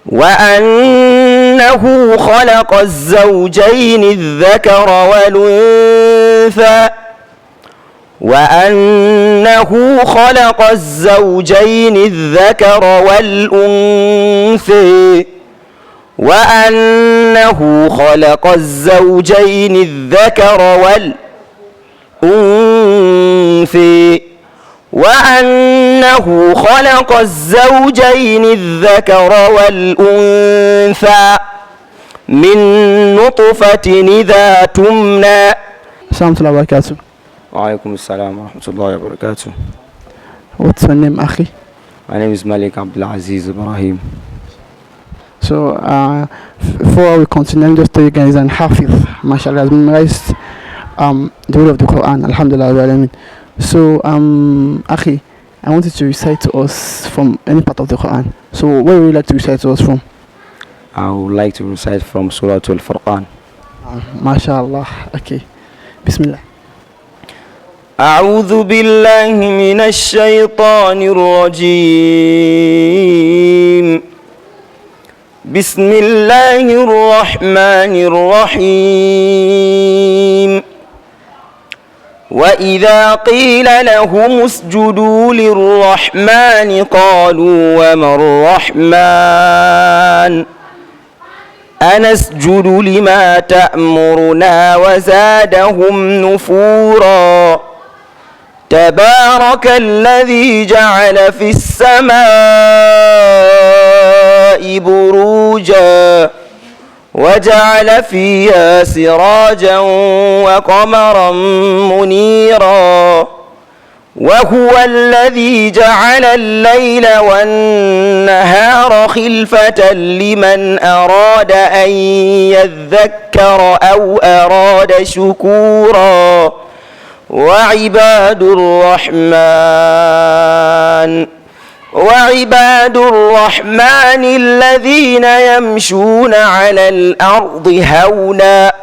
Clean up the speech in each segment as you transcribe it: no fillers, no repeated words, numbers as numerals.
وأنه خلق الزوجين الذكر والأنثى وأنه خلق الزوجين الذكر والأنثى وأنه خلق الزوجين الذكر والأنثى وأنه خلق الزوجين الذكر والأنثى من نطفة إذا تمنى. السلام عليكم وبركاته. وعليكم السلام ورحمة الله وبركاته. What's your name, Akhi? My name is Malik Abdulaziz Ibrahim. So, before we continue, I'm just tell you guys and Hafiz, mashallah, has memorized the word of the Qur'an, alhamdulillah. So, Akhi, I wanted to recite to us from any part of the Qur'an. So, where would you like to recite to us from? I would like to recite from Surah Al-Furqan. MashaAllah. Okay. Bismillah. أعوذ بالله من الشيطان الرجيم. بسم الله الرحمن الرحيم. وإذا قيل لهم اسجدوا للرحمن قالوا وما الرحمن أنسجد لما تأمرنا وزادهم نفورا. تبارك الذي جعل في السماء بروجا وجعل فيها سراجا وقمرا منيرا وهو الذي جعل الليل والنهار خلفة لمن أراد أن يذكر أو أراد شكورا. وعباد الرحمن الذين يمشون على الأرض هونا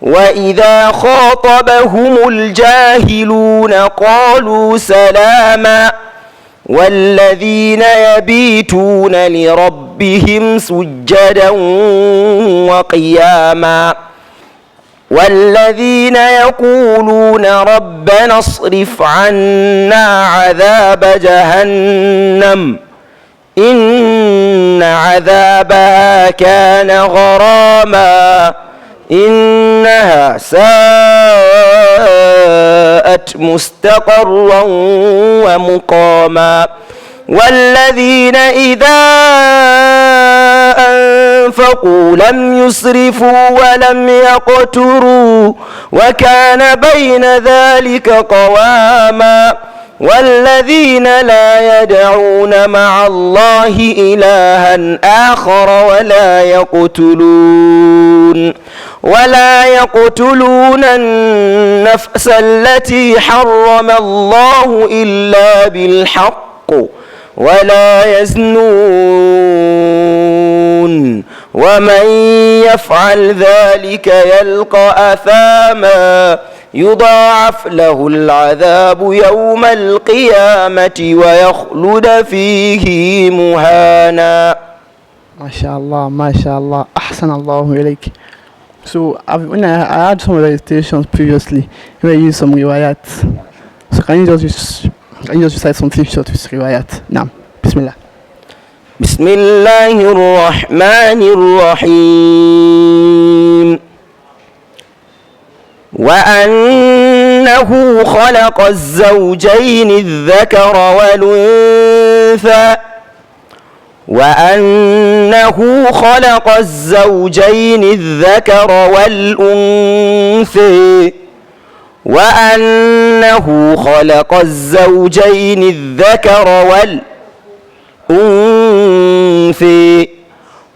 وإذا خاطبهم الجاهلون قالوا سلاما. والذين يبيتون لربهم سجدا وقياما والذين يقولون ربنا اصرف عنا عذاب جهنم إن عذابها كان غراما إنها ساءت مستقرا ومقاما. والذين إذا أنفقوا لم يسرفوا ولم يقتروا وكان بين ذلك قواما. والذين لا يدعون مع الله إلها آخر ولا يقتلون النفس التي حرم الله إلا بالحق ولا يزنون ومن يفعل ذلك يلقى أثاما يضاعف له العذاب يوم القيامة ويخلد فيه مهانا. MashaAllah, أحسن الله إليك. So when I had some recitations previously, where I used some riwayaats. So can you just recite something short with riwayat? Now, Bismillah. بسم الله الرحمن الرحيم. وأنه خلق الزوجين الذكر والأنثى وأنه خلق الزوجين الذكر والأنثى وأنه خلق الزوجين الذكر والأنثى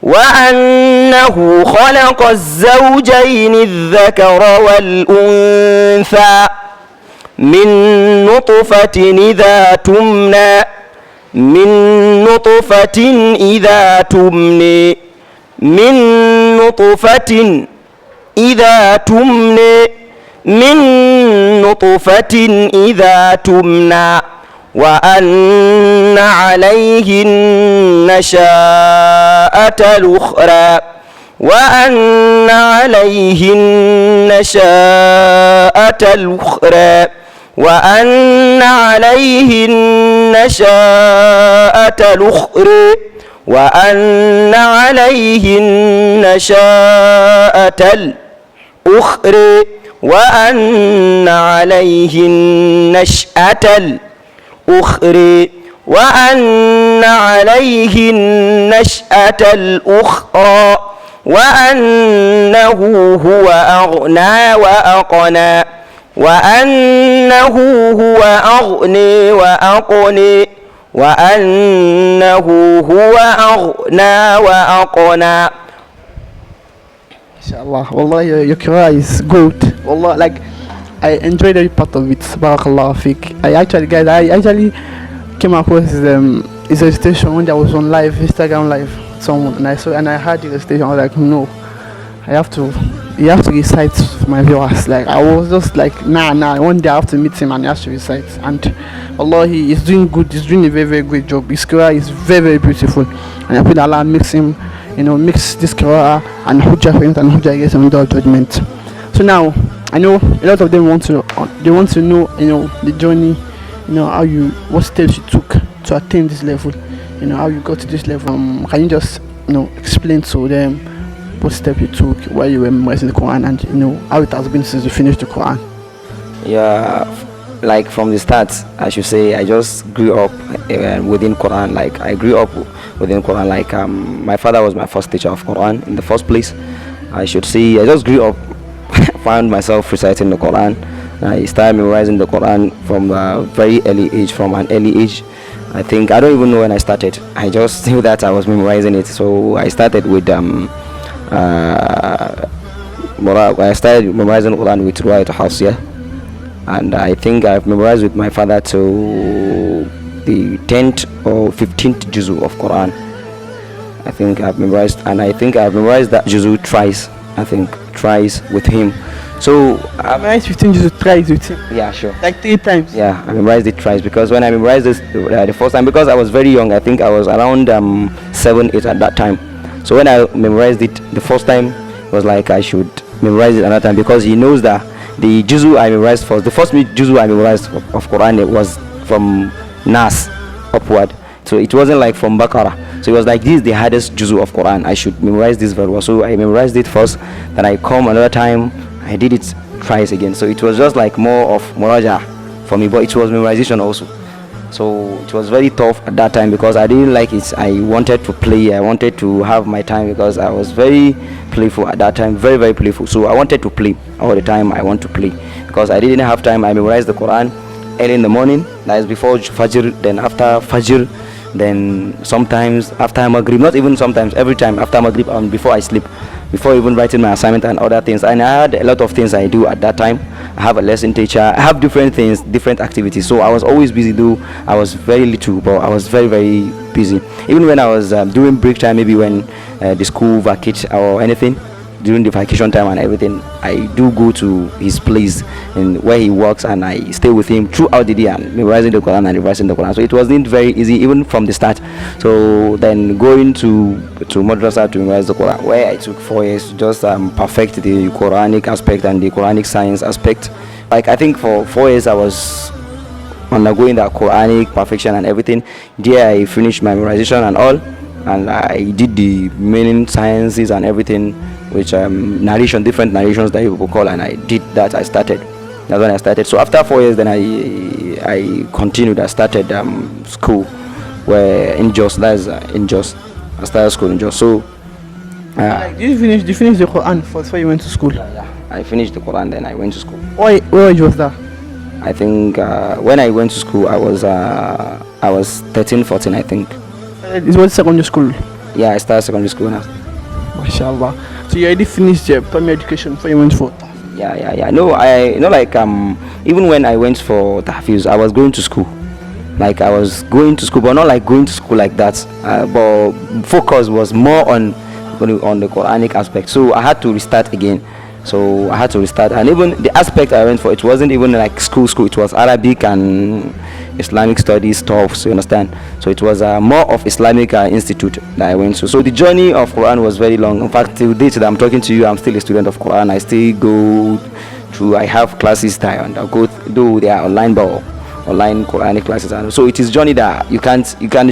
وأنه خلق الزوجين الذكر والأنثى من نطفة إذا تمنى من نطفة إذا تمنى من نطفة إذا تمنى من نطفة إذا تمنى وأن عليه النشاءة الأخرى وأن عليه النشاءة الأخرى وأن عليه النشاءة الأخرى وأن عليه النشاءة الأخرى وأن عليه النشأة الأخرى وأن عليه النشأة الأخرى وأنه هو أغنى وأقنى وأنه هو أغني وأقني وأنه هو أغنى وأقنى. Inshallah, wallah, your Qur'an is good. Wallah, like I enjoyed every part of it. Barakallah fiqh. I actually came across his recitation when I was on live, Instagram live, someone, and I heard the recitation. I was like, no, you have to recite for my viewers. Like I was just like, nah. One day I have to meet him and he has to recite. And Allah, he is doing good. He's doing a very, very great job. His Qur'an is very, very beautiful. And I pray that Allah makes him, mix this Qur'an and Hujjah for him and Hujjah against him without judgment. So now, I know a lot of them want to know, the journey, what steps you took to attain this level, how you got to this level. Can you just, explain to them what step you took while you were memorizing the Quran and, how it has been since you finished the Quran? Yeah, like from the start, I should say, I just grew up within Quran. Like I grew up within Quran. Like my father was my first teacher of Quran in the first place. I should say I just grew up, found myself reciting the Quran. I started memorizing the Quran from a very early age, from an early age. I think I don't even know when I started. I just knew that I was memorizing it. So I started with I started memorizing Quran with riwayaats, and I think I've memorized with my father to the 10th or 15th juzu of Quran. I think I've memorized, and I think I've memorized that juzu twice. I think twice with him. So I memorized 15 juzu twice with him. Yeah, sure. Like 3 times. Yeah, I memorized it twice because when I memorized this the first time, because I was very young, I think I was around 7, 8 at that time. So when I memorized it the first time, it was like I should memorize it another time because he knows that the juzu I memorized first, the first juzu I memorized of Quran, it was from Nas upward. So it wasn't like from Baqarah. So it was like, this is the hardest juzu of Quran. I should memorize this very well. So I memorized it first. Then I come another time. I did it twice again. So it was just like more of muraja for me. But it was memorization also. So it was very tough at that time because I didn't like it. I wanted to play. I wanted to have my time because I was very playful at that time. Very, very playful. So I wanted to play all the time. I want to play because I didn't have time. I memorized the Quran early in the morning. That is before Fajr. Then after Fajr. Then sometimes after Maghrib, not even sometimes, every time after Maghrib, before I sleep, before even writing my assignment and other things. And I had a lot of things I do at that time. I have a lesson teacher, I have different things, different activities. So I was always busy, though I was very little, but I was very, very busy. Even when I was during break time, maybe when the school vacates or anything, during the vacation time and everything, I do go to his place and where he works, and I stay with him throughout the day and memorizing the Quran and revising the Quran. So it wasn't very easy even from the start. So then going to madrasa to memorize the Quran, where I took 4 years to just perfect the Quranic aspect and the Quranic science aspect. Like I think for 4 years I was undergoing that Quranic perfection and everything. There I finished my memorization and all, and I did the main sciences and everything, which narration, different narrations that people call, and I did that. That's when I started. So after 4 years, then I continued. I started school where in Jos, that's in Jos. I started school in Jos. So did you finish the Quran first before you went to school? Yeah. I finished the Quran, then I went to school. Where was that? I think when I went to school, I was 13, 14, I think. It was secondary school. Yeah, I started secondary school now. MashaAllah. So you already finished your primary education before you went for? Yeah. No, even when I went for tahfiz, I was going to school. Like I was going to school, but not like going to school like that. But focus was more on the Quranic aspect. So I had to restart again. And even the aspect I went for, it wasn't even like school. It was Arabic and Islamic studies stuff, so you understand. So it was more of Islamic institute that I went to. So the journey of Quran was very long. In fact, till date that I'm talking to you, I'm still a student of Quran. I still go through, I have classes that I go do their online Quranic classes, and so it is journey that you can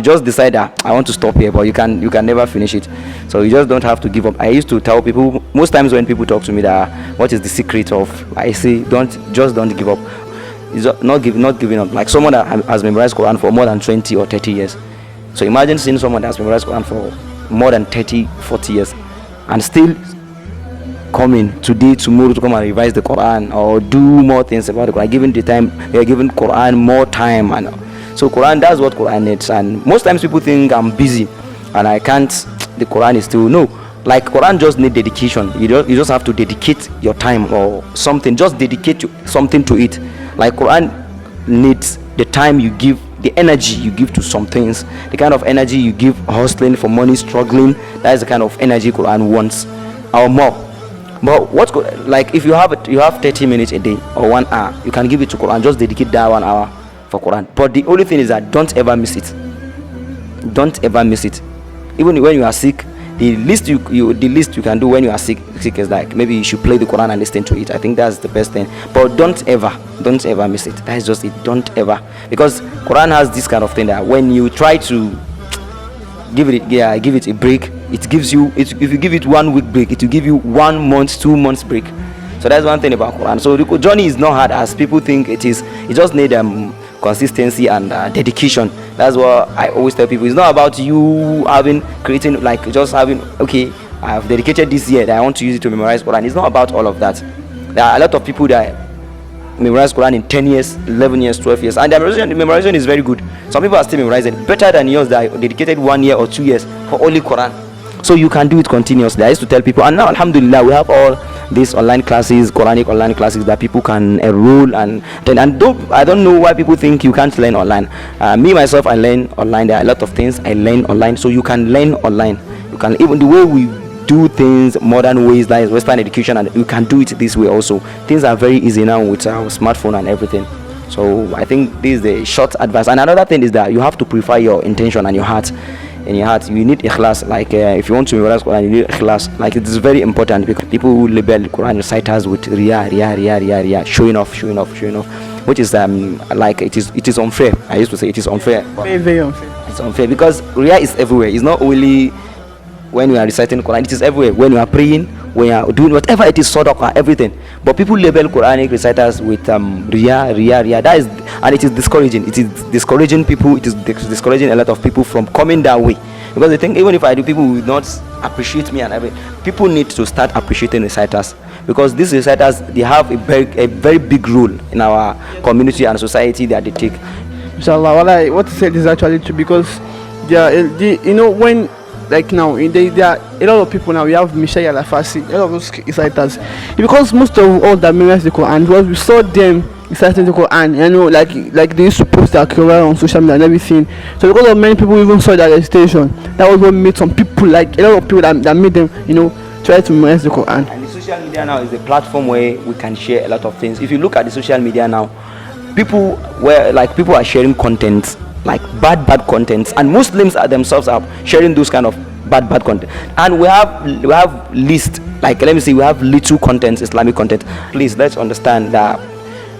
just decide that I want to stop here, but you can never finish it. So you just don't have to give up. I used to tell people most times when people talk to me that what is the secret of, I say don't give up. It's not giving up. Like someone that has memorized Quran for more than 20 or 30 years. So imagine seeing someone that has memorized Quran for more than 30, 40 years and still coming today, tomorrow to come and revise the Quran or do more things about the Quran, giving Quran more time. And so Quran, that's what Quran needs. And most times people think I'm busy and I can't, the Quran is still, no. Like Quran just need dedication. You just have to dedicate your time or something. Just dedicate something to it. Like Quran needs the time you give, the energy you give to some things, the kind of energy you give hustling for money, struggling. That is the kind of energy Quran wants, or more. But like if you have 30 minutes a day or 1 hour, you can give it to Quran. Just dedicate that 1 hour for Quran. But the only thing is that don't ever miss it. Don't ever miss it. Even when you are sick, the least you can do when you are sick is like maybe you should play the Quran and listen to it. I think that's the best thing. But don't ever miss it. That is just it. Don't ever, because Quran has this kind of thing that when you try to give it a break, it gives you if you give it 1 week break, it will give you 1 month, 2 months break. So that's one thing about Quran. So the journey is not hard as people think it is. It just need consistency and dedication. That's what I always tell people. It's not about you creating like just having, okay, I have dedicated this year that I want to use it to memorize Quran. It's not about all of that. There are a lot of people that memorize Quran in 10 years, 11 years, 12 years, and the memorization is very good. Some people are still memorizing better than yours that dedicated 1 year or 2 years for only Quran. So you can do it continuously. I used to tell people, and now alhamdulillah we have all these online classes, Quranic online classes that people can enroll and I don't know why people think you can't learn online. Me myself, I learn online. There are a lot of things I learn online, so you can learn online. You can, even the way we do things, modern ways like Western education, and you can do it this way also. Things are very easy now with our smartphone and everything. So I think this is the short advice. And another thing is that you have to purify your intention and your heart. In your heart, you need ikhlas. Like if you want to memorize Quran, you need ikhlas. Like it is very important, because people who label Quran reciters with riya, showing off, which is like it is unfair. I used to say it is unfair. Very, very unfair. It's unfair because riya is everywhere. It's not only when you are reciting Quran, it is everywhere. When you are praying, when you are doing whatever it is, sadaqah, everything. But people label Quranic reciters with riya. That is, and it is discouraging. It is discouraging people. It is discouraging a lot of people from coming that way, because they think even if I do, people will not appreciate me and everything. People need to start appreciating reciters, because these reciters, they have a very big role in our community and society that they take. Inshallah, what you said is actually true, because when, like now, there are a lot of people now. We have Mishaya Al-Afasi, a lot of those reciters, because most of all that memorize the Quran, because we saw them reciting the Quran, like they used to post their career on social media and everything. So because of many people even saw that recitation, that was what made some people, like a lot of people that made them, try to memorize the Quran. And the social media now is a platform where we can share a lot of things. If you look at the social media now, people are sharing content, like bad contents, and Muslims themselves are sharing those kind of bad content. And we have list, like let me say, we have little content, Islamic content. Please, let's understand that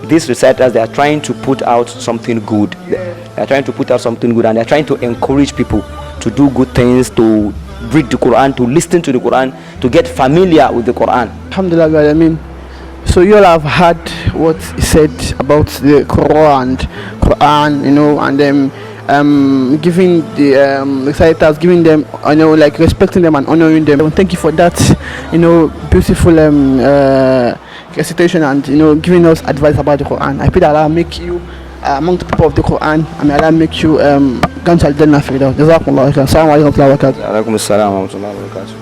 these reciters, they are trying to put out something good. They are trying to put out something good, and they are trying to encourage people to do good things, to read the Quran, to listen to the Quran, to get familiar with the Quran. Alhamdulillah, I mean. So you all have heard what he said about the Quran, and then giving the reciters, giving them, like respecting them and honoring them. Thank you for that, beautiful recitation, and giving us advice about the Quran. I pray that Allah make you among the people of the Quran, and Allah make you Jannah Firdaus. Jazakumullah khairan. Assalamu alaikum wa rahmatullahi wa barakatuh. Alaikum assalam wa rahmatullahi wa barakatuh.